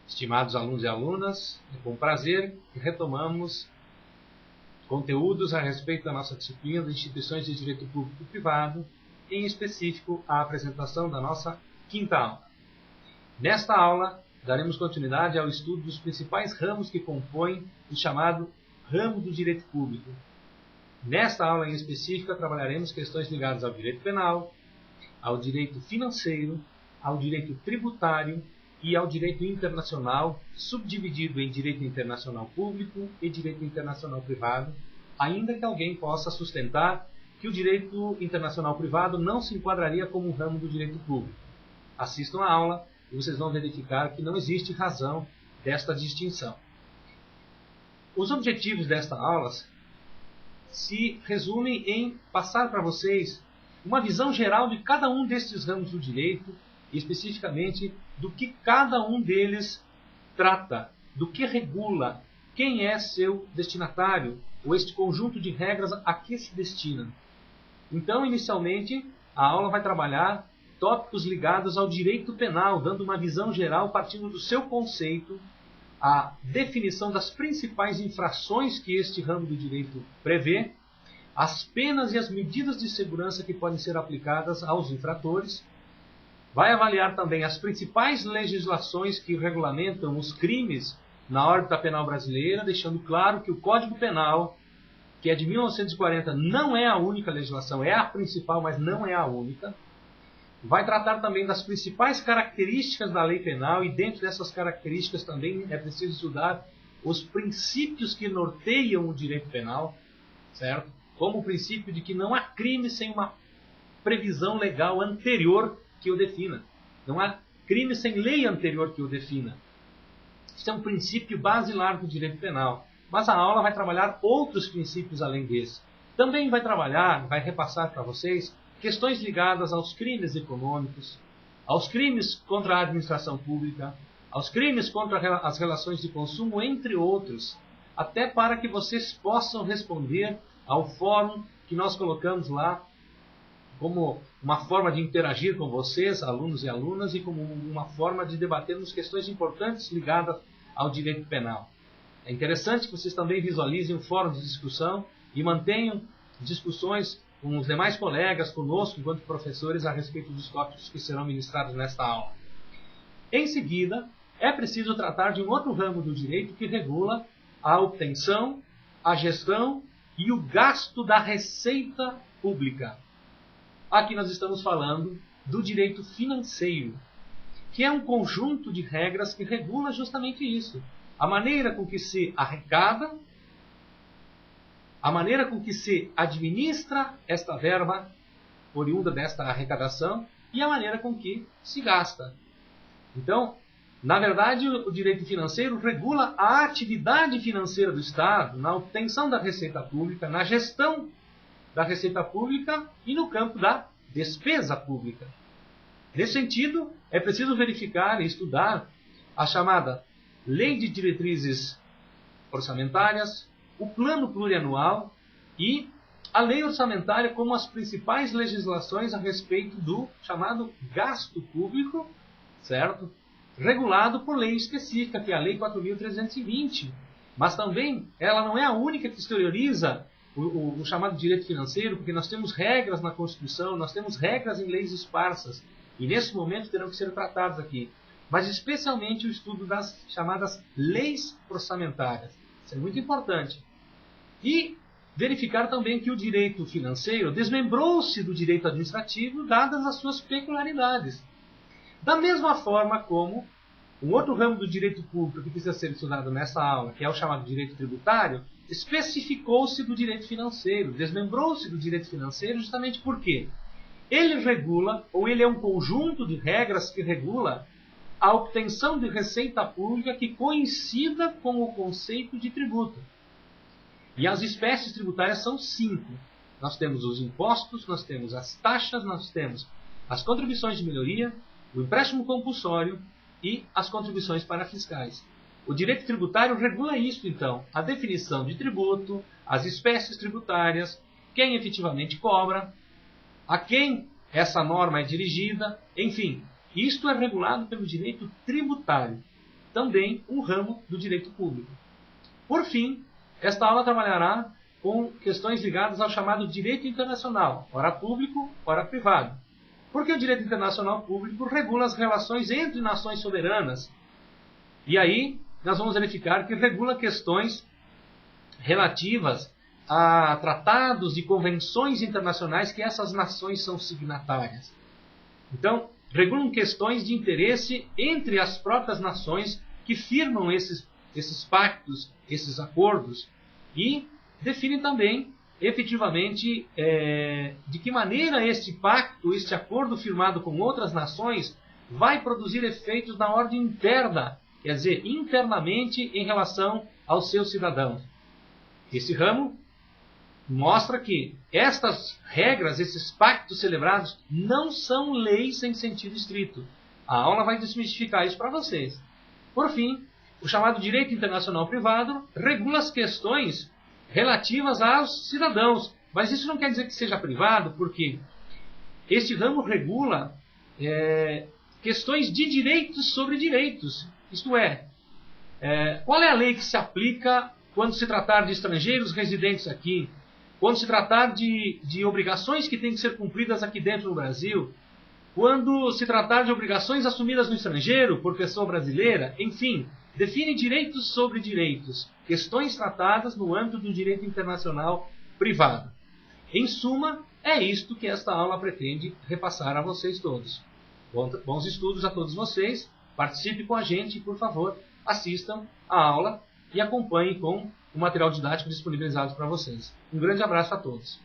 Estimados alunos e alunas, é com prazer que retomamos conteúdos a respeito da nossa disciplina de instituições de direito público e privado, em específico a apresentação da nossa quinta aula. Nesta aula, daremos continuidade ao estudo dos principais ramos que compõem o chamado ramo do direito público. Nesta aula em específica, trabalharemos questões ligadas ao direito penal, ao direito financeiro, ao direito tributário e ao direito internacional, subdividido em direito internacional público e direito internacional privado, ainda que alguém possa sustentar que o direito internacional privado não se enquadraria como um ramo do direito público. Assistam a aula e vocês vão verificar que não existe razão desta distinção. Os objetivos desta aula se resumem em passar para vocês uma visão geral de cada um destes ramos do direito, e especificamente do que cada um deles trata, do que regula, quem é seu destinatário, ou este conjunto de regras a que se destina. Então, inicialmente, a aula vai trabalhar tópicos ligados ao direito penal, dando uma visão geral partindo do seu conceito, a definição das principais infrações que este ramo do direito prevê, as penas e as medidas de segurança que podem ser aplicadas aos infratores. Vai avaliar também as principais legislações que regulamentam os crimes na órbita penal brasileira, deixando claro que o Código Penal, que é de 1940, não é a única legislação, é a principal, mas não é a única. Vai tratar também das principais características da lei penal, e dentro dessas características também é preciso estudar os princípios que norteiam o direito penal, certo? Como o princípio de que não há crime sem uma previsão legal anterior que o defina. Não há crime sem lei anterior que o defina. Isso é um princípio basilar do direito penal. Mas a aula vai trabalhar outros princípios além desse. Também vai repassar para vocês questões ligadas aos crimes econômicos, aos crimes contra a administração pública, aos crimes contra as relações de consumo, entre outros, até para que vocês possam responder ao fórum que nós colocamos lá como uma forma de interagir com vocês, alunos e alunas, e como uma forma de debatermos questões importantes ligadas ao direito penal. É interessante que vocês também visualizem um fórum de discussão e mantenham discussões com os demais colegas, conosco, enquanto professores, a respeito dos tópicos que serão ministrados nesta aula. Em seguida, é preciso tratar de um outro ramo do direito que regula a obtenção, a gestão e o gasto da receita pública. Aqui nós estamos falando do direito financeiro, que é um conjunto de regras que regula justamente isso. A maneira com que se arrecada, a maneira com que se administra esta verba oriunda desta arrecadação e a maneira com que se gasta. Então, na verdade, o direito financeiro regula a atividade financeira do Estado na obtenção da receita pública, na gestão da receita pública e no campo da despesa pública. Nesse sentido, é preciso verificar e estudar a chamada Lei de Diretrizes Orçamentárias, o Plano Plurianual e a Lei Orçamentária como as principais legislações a respeito do chamado gasto público, certo? Regulado por lei específica, que é a Lei 4.320. Mas também ela não é a única que exterioriza o chamado direito financeiro, porque nós temos regras na Constituição, nós temos regras em leis esparsas, e nesse momento terão que ser tratadas aqui. Mas especialmente o estudo das chamadas leis orçamentárias. Isso é muito importante. E verificar também que o direito financeiro desmembrou-se do direito administrativo, dadas as suas peculiaridades. Da mesma forma como um outro ramo do direito público que precisa ser estudado nessa aula, que é o chamado direito tributário, especificou-se do direito financeiro, desmembrou-se do direito financeiro justamente porque ele regula, ou ele é um conjunto de regras que regula a obtenção de receita pública que coincida com o conceito de tributo. E as espécies tributárias são 5. Nós temos os impostos, nós temos as taxas, nós temos as contribuições de melhoria, o empréstimo compulsório e as contribuições parafiscais. O direito tributário regula isso, então, a definição de tributo, as espécies tributárias, quem efetivamente cobra, a quem essa norma é dirigida, enfim, isto é regulado pelo direito tributário. também um ramo do direito público. Por fim, esta aula trabalhará com questões ligadas ao chamado direito internacional, ora público, ora privado. Porque o direito internacional público regula as relações entre nações soberanas. E aí, nós vamos verificar que regula questões relativas a tratados e convenções internacionais que essas nações são signatárias. Então, regulam questões de interesse entre as próprias nações que firmam esses pactos, esses acordos, e definem também, efetivamente, de que maneira este pacto, este acordo firmado com outras nações, vai produzir efeitos na ordem interna, quer dizer, internamente em relação aos seus cidadãos. Esse ramo mostra que estas regras, esses pactos celebrados, não são leis em sentido estrito. A aula vai desmistificar isso para vocês. Por fim, o chamado direito internacional privado regula as questões relativas aos cidadãos. Mas isso não quer dizer que seja privado, porque este ramo regula questões de direitos sobre direitos. Isto é, qual é a lei que se aplica quando se tratar de estrangeiros residentes aqui? Quando se tratar de obrigações que têm que ser cumpridas aqui dentro do Brasil, quando se tratar de obrigações assumidas no estrangeiro por pessoa brasileira, enfim, define direitos sobre direitos, questões tratadas no âmbito do direito internacional privado. Em suma, é isto que esta aula pretende repassar a vocês todos. Bons estudos a todos vocês, participe com a gente e, por favor, assistam a aula e acompanhem com o material didático disponibilizado para vocês. Um grande abraço a todos.